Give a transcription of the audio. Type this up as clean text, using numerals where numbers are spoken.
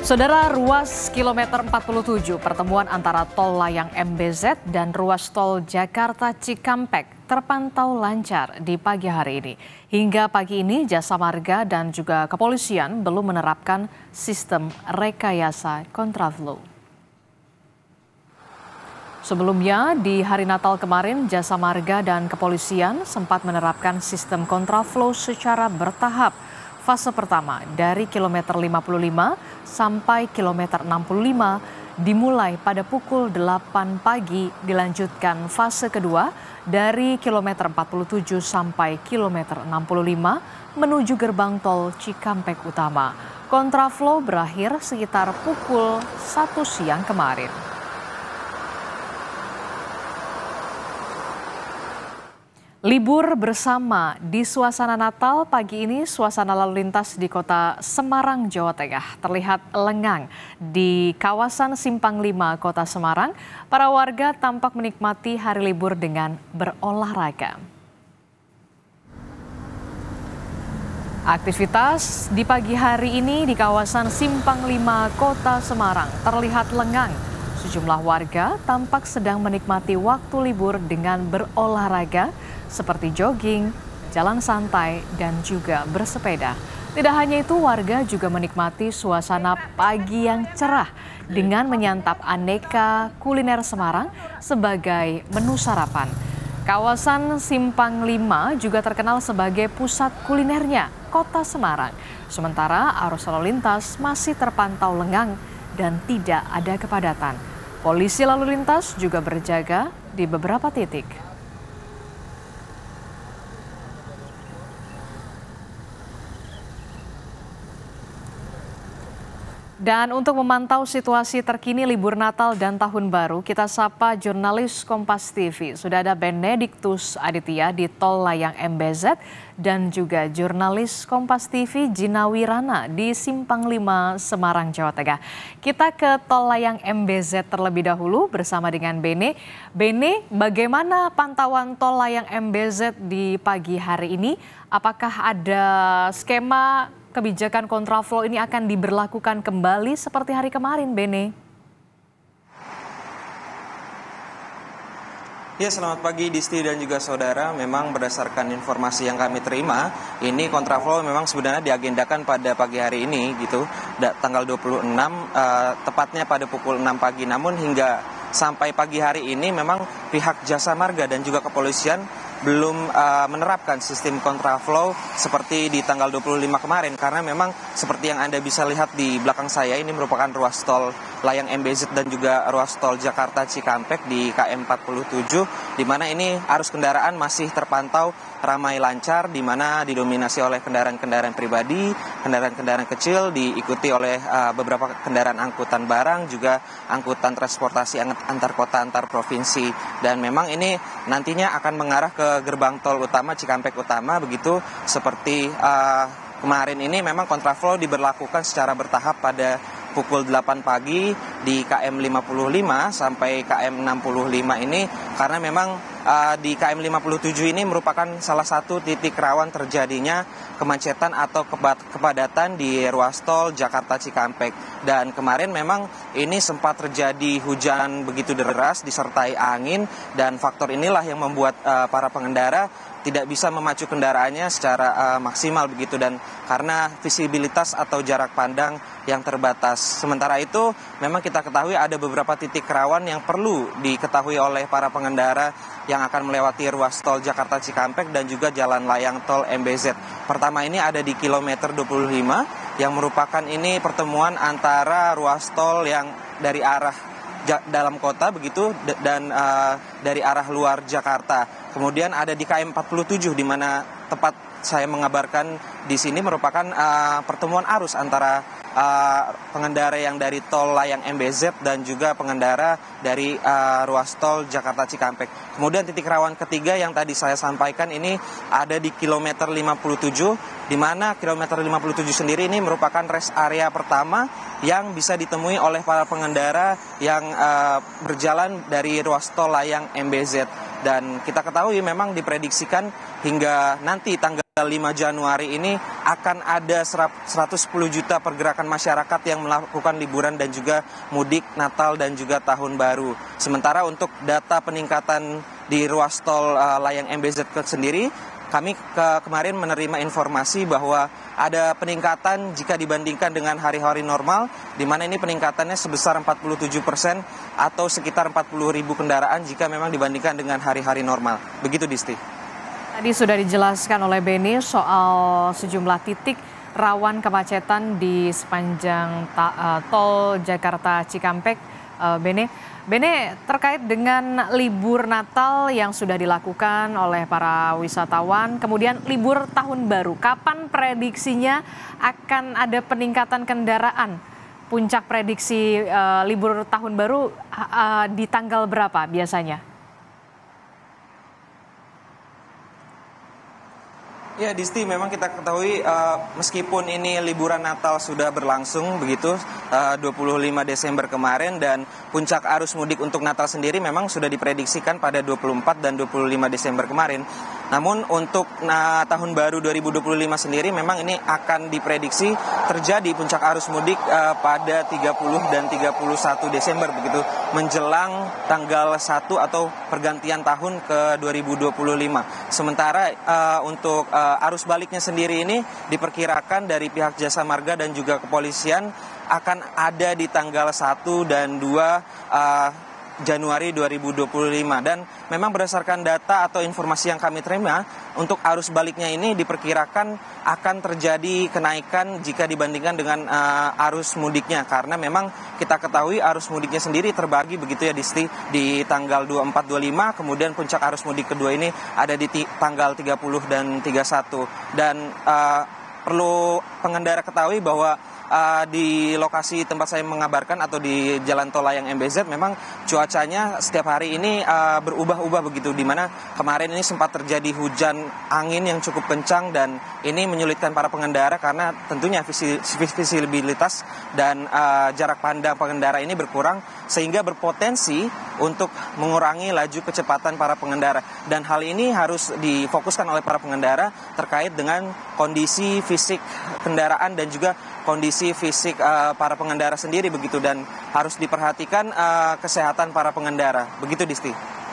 Saudara, ruas kilometer 47 pertemuan antara tol layang MBZ dan ruas tol Jakarta Cikampek terpantau lancar di pagi hari ini. Hingga pagi ini Jasa Marga dan juga kepolisian belum menerapkan sistem rekayasa kontraflow. Sebelumnya, di hari Natal kemarin, Jasa Marga dan kepolisian sempat menerapkan sistem kontraflow secara bertahap. Fase pertama dari kilometer 55 sampai kilometer 65 dimulai pada pukul 8 pagi, dilanjutkan fase kedua dari kilometer 47 sampai kilometer 65 menuju gerbang tol Cikampek Utama. Kontraflow berakhir sekitar pukul 1 siang kemarin. Libur bersama di suasana Natal pagi ini, suasana lalu lintas di kota Semarang, Jawa Tengah terlihat lengang. Di kawasan Simpang 5 Kota Semarang, para warga tampak menikmati hari libur dengan berolahraga. Aktivitas di pagi hari ini di kawasan Simpang 5 Kota Semarang terlihat lengang. Sejumlah warga tampak sedang menikmati waktu libur dengan berolahraga seperti jogging, jalan santai, dan juga bersepeda. Tidak hanya itu, warga juga menikmati suasana pagi yang cerah dengan menyantap aneka kuliner Semarang sebagai menu sarapan. Kawasan Simpang 5 juga terkenal sebagai pusat kulinernya Kota Semarang. Sementara arus lalu lintas masih terpantau lengang dan tidak ada kepadatan. Polisi lalu lintas juga berjaga di beberapa titik. Dan untuk memantau situasi terkini libur Natal dan Tahun Baru, kita sapa jurnalis Kompas TV. Sudah ada Benediktus Aditya di Tol Layang MBZ dan juga jurnalis Kompas TV Gina Wirana di Simpang 5 Semarang, Jawa Tengah. Kita ke Tol Layang MBZ terlebih dahulu bersama dengan Bene. Bene, bagaimana pantauan Tol Layang MBZ di pagi hari ini? Apakah ada skema kebijakan kontraflow ini akan diberlakukan kembali seperti hari kemarin, Bene? Ya, selamat pagi Disti dan juga saudara. Memang berdasarkan informasi yang kami terima, ini kontraflow memang sebenarnya diagendakan pada pagi hari ini gitu, tanggal 26, tepatnya pada pukul 6 pagi. Namun hingga sampai pagi hari ini memang pihak Jasa Marga dan juga kepolisian belum menerapkan sistem kontraflow seperti di tanggal 25 kemarin, karena memang seperti yang Anda bisa lihat di belakang saya, ini merupakan ruas tol Layang MBZ dan juga ruas tol Jakarta Cikampek di KM 47, di mana ini arus kendaraan masih terpantau ramai lancar, di mana didominasi oleh kendaraan-kendaraan pribadi, kendaraan-kendaraan kecil, diikuti oleh beberapa kendaraan angkutan barang, juga angkutan transportasi antar kota, antar provinsi. Dan memang ini nantinya akan mengarah ke gerbang tol utama Cikampek Utama, begitu seperti kemarin ini memang kontraflow diberlakukan secara bertahap pada pukul 8 pagi di KM 55 sampai KM 65 ini, karena memang di KM 57 ini merupakan salah satu titik rawan terjadinya kemacetan atau kepadatan di ruas tol Jakarta Cikampek. Dan kemarin memang ini sempat terjadi hujan begitu deras disertai angin, dan faktor inilah yang membuat para pengendara tidak bisa memacu kendaraannya secara maksimal begitu, dan karena visibilitas atau jarak pandang yang terbatas. Sementara itu memang kita ketahui ada beberapa titik rawan yang perlu diketahui oleh para pengendara yang akan melewati ruas tol Jakarta Cikampek dan juga jalan layang tol MBZ. Pertama ini ada di kilometer 25 yang merupakan ini pertemuan antara ruas tol yang dari arah dalam kota begitu dan dari arah luar Jakarta. Kemudian ada di KM 47 di mana tepat saya mengabarkan di sini merupakan pertemuan arus antara pengendara yang dari tol Layang MBZ dan juga pengendara dari ruas tol Jakarta Cikampek. Kemudian titik rawan ketiga yang tadi saya sampaikan ini ada di kilometer 57, di mana kilometer 57 sendiri ini merupakan rest area pertama yang bisa ditemui oleh para pengendara yang berjalan dari ruas tol Layang MBZ. Dan kita ketahui memang diprediksikan hingga nanti tanggal tanggal 5 Januari ini akan ada 110 juta pergerakan masyarakat yang melakukan liburan dan juga mudik Natal dan juga Tahun Baru. Sementara untuk data peningkatan di ruas tol layang MBZ sendiri, kami kemarin menerima informasi bahwa ada peningkatan jika dibandingkan dengan hari-hari normal, di mana ini peningkatannya sebesar 47% atau sekitar 40.000 kendaraan jika memang dibandingkan dengan hari-hari normal. Begitu, Disti. Tadi sudah dijelaskan oleh Beni soal sejumlah titik rawan kemacetan di sepanjang tol Jakarta Cikampek. Bene, terkait dengan libur Natal yang sudah dilakukan oleh para wisatawan, kemudian libur Tahun Baru, kapan prediksinya akan ada peningkatan kendaraan? Puncak prediksi libur Tahun Baru di tanggal berapa biasanya? Ya, Disti, memang kita ketahui meskipun ini liburan Natal sudah berlangsung begitu 25 Desember kemarin, dan puncak arus mudik untuk Natal sendiri memang sudah diprediksikan pada 24 dan 25 Desember kemarin. Namun untuk Tahun Baru 2025 sendiri memang ini akan diprediksi terjadi puncak arus mudik pada 30 dan 31 Desember begitu, menjelang tanggal 1 atau pergantian tahun ke 2025. Sementara untuk arus baliknya sendiri ini diperkirakan dari pihak Jasa Marga dan juga kepolisian akan ada di tanggal 1 dan 2 Januari 2025, dan memang berdasarkan data atau informasi yang kami terima, untuk arus baliknya ini diperkirakan akan terjadi kenaikan jika dibandingkan dengan arus mudiknya, karena memang kita ketahui arus mudiknya sendiri terbagi begitu ya, Disti, di tanggal 24-25, kemudian puncak arus mudik kedua ini ada di tanggal 30 dan 31, dan perlu pengendara ketahui bahwa di lokasi tempat saya mengabarkan atau di Jalan Tol Layang MBZ memang cuacanya setiap hari ini berubah-ubah begitu, di mana kemarin ini sempat terjadi hujan angin yang cukup kencang, dan ini menyulitkan para pengendara karena tentunya visibilitas dan jarak pandang pengendara ini berkurang, sehingga berpotensi untuk mengurangi laju kecepatan para pengendara, dan hal ini harus difokuskan oleh para pengendara terkait dengan kondisi fisik kendaraan dan juga kondisi fisik para pengendara sendiri begitu, dan harus diperhatikan kesehatan para pengendara begitu, Disti.